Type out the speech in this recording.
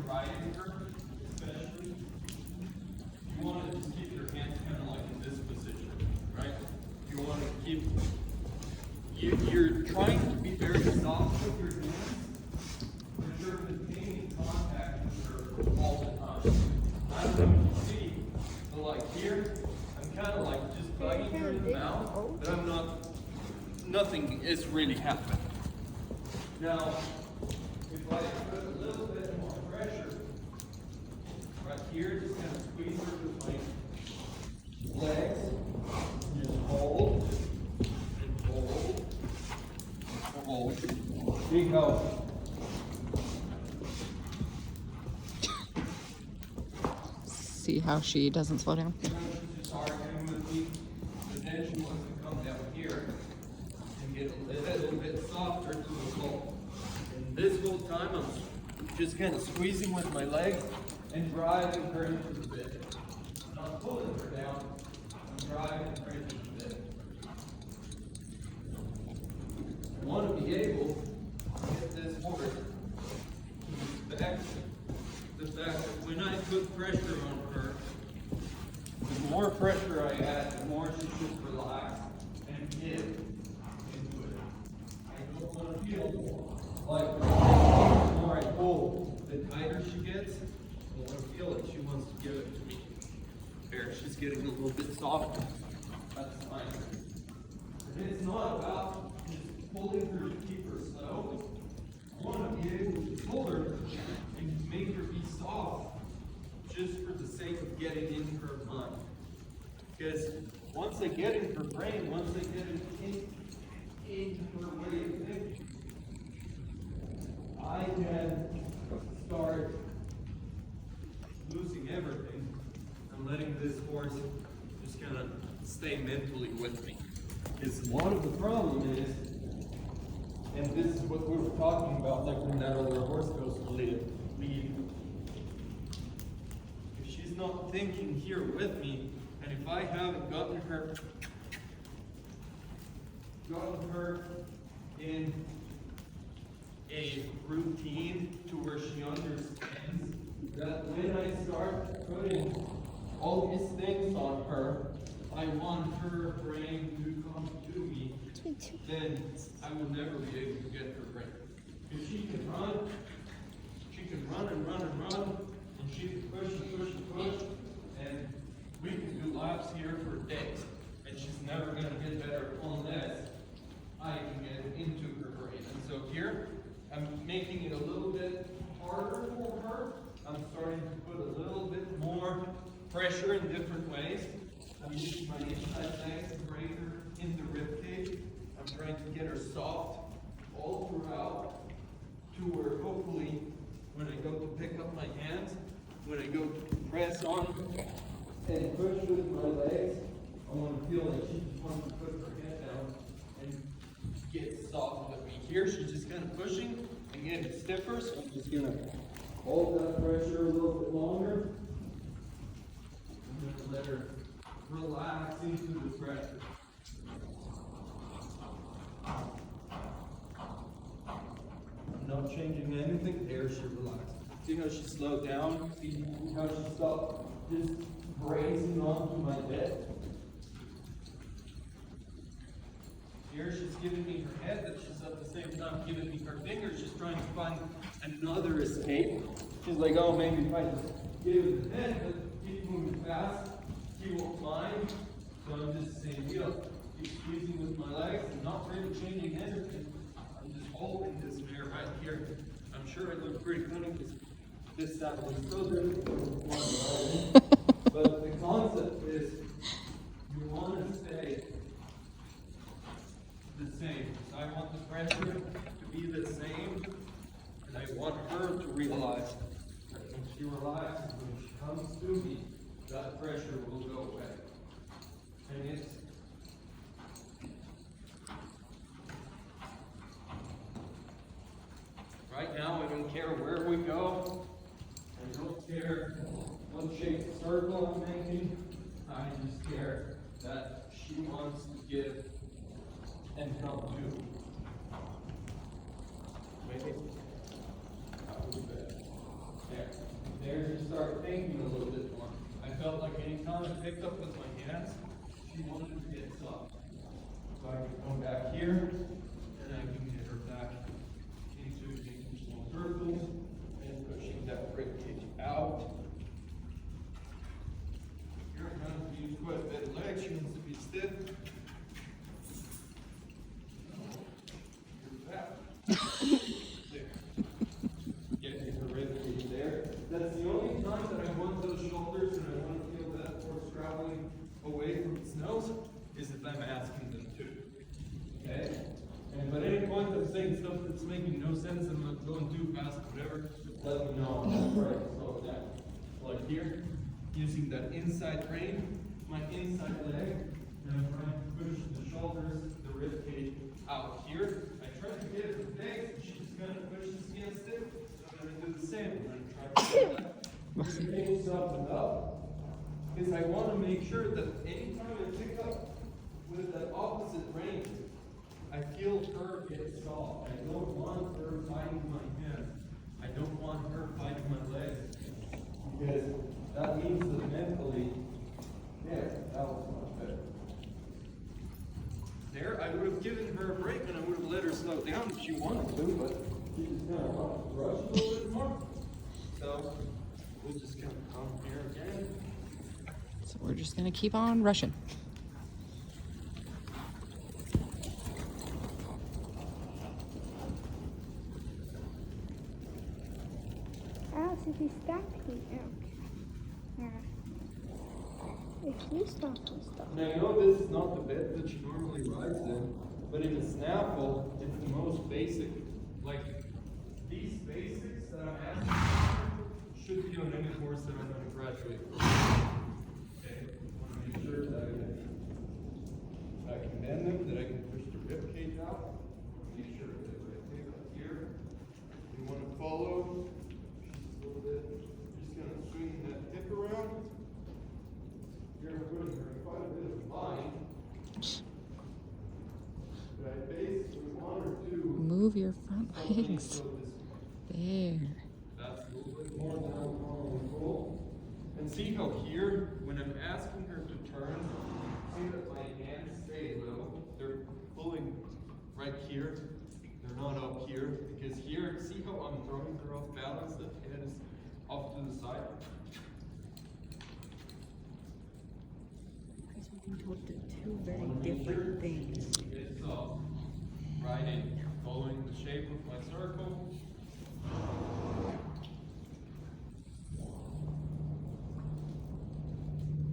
riding her, especially, you want to just keep your hands kind of like in this position, right? You want to keep, you're trying to be very soft with your hands, but you're maintaining contact with her all the time. I don't know if you see, but like here, I'm kind of like just biting her in the mouth, but I'm not, nothing is really happening. Now, if I put a little bit more pressure right here, just kind of squeeze her with my legs, just hold, and hold, and hold. See how See how she doesn't slow down? she's just arguing with me, but then she wants to come down here and get a little bit softer to the goal. And this whole time I'm just kind of squeezing with my legs and driving her into the bed. I'm not pulling her down, I'm driving her into the bed. I want to be able to get this horse to respect the fact that when I put pressure on her, the more pressure I add, the more she should relax and give into it. I don't want to feel like the more I pull, the tighter she gets. I want to feel it. She wants to give it to me. There, she's getting a little bit softer. That's fine. And it's not about just pulling her to keep her slow. I want to be able to pull her and make her be soft just for the sake of getting in her mind. Because once I get in her brain, once I get in her way of thinking, I can start losing everything and letting this horse just kind of stay mentally with me. Because one of the problem is, and this is what we were talking about, like when that other horse goes to lead. If she's not thinking here with me, and if I haven't gotten her in a routine to where she understands that when I start putting all these things on her, I want her brain to come to me, then I will never be able to get her brain. If she can run and run and run, and she can push and push and push, and we can do laps here for days, and she's never going to get better unless I can get into her brain. And so here, I'm making it a little bit harder for her. I'm starting to put a little bit more pressure in different ways. I'm using my inside legs to bring her in the rib cage. I'm trying to get her soft all throughout to where hopefully when I go to pick up my hands, when I go to press on and push with my legs, I want to feel like she just wants to put her head down and get soft with me. Here she's just kind of pushing and getting stiffer, so I'm just going to hold that pressure a little bit longer. I'm going to let her relax into the pressure. I'm not changing anything. There she relaxed. See how she slowed down? See how she stopped just grazing onto my bed? Here she's giving me her head, but she's at the same time giving me her fingers. She's trying to find another escape. She's like, oh, maybe if I just give her the head, but keep moving fast, she won't mind. So I'm just saying, keep squeezing with my legs and not really changing anything. I'm just holding this mare right here. I'm sure it looks pretty funny because this side was so difficult. But the concept is you want to stay the same. I want the pressure to be the same, and I want her to realize that when she relaxes, when she comes to me, that pressure will go away. And it's right now, I don't care where we go. I don't care what shape of circle I'm making. I just care that she wants to give and come to. Maybe. There. start thinking a little bit more. I felt like anytime I picked up with my hands, she wanted to get soft. So I can come back here, and I can get her back into the small circles, and pushing that rib cage out. Here I'm going to use quite a bit of leg. She wants to be stiff. Here's that. There. Getting her rib cage there. That's the only time that I want those shoulders and I want to feel that horse traveling away from its nose is if I'm asking them to. Okay? And at any point I'm saying stuff that's making no sense, I'm not going too fast, whatever, just let me know. I'm right, slow it down. Like here, using that inside rein, my inside leg, and I'm trying to push the shoulders, the rib cage out here. I try to get it with legs, and she's going to push this against it. So I'm going to do the same. I'm going to try to do that. Everything softened up. Because I want to make sure that anytime I pick up with that opposite rein, I feel her get soft. I don't want her fighting my hands. I don't want her fighting my legs. Because that means that mentally, there, that was much better. There, I would have given her a break and I would have let her slow down if she wanted to, but she just kind of wants to rush a little bit more. So, we'll just kind of come here again. So we're just gonna keep on rushing. Alice, if you stop here, if you stop, you stop. Now, you know this is not the bed that she normally rides in, but in a snaffle, it's the most basic. Like, these basics that I'm asking should be on any horse that I'm going to graduate from. Okay, I want to make sure that I can bend them, that I can push the rib cage out. Make sure that if I pick up here, you want to follow just a little bit. Just going to swing that hip around. You're putting her in quite a bit of a bind. But I basically want her to Move your front legs. There. That's a little bit more than I'm normally full. And see how here, when I'm asking her to turn, see that my hands stay low. They're pulling right here. They're not up here. Because here, see how I'm throwing her off balance? The head is off to the side. Because we've been told two very different things. It's right in, following the shape of my circle.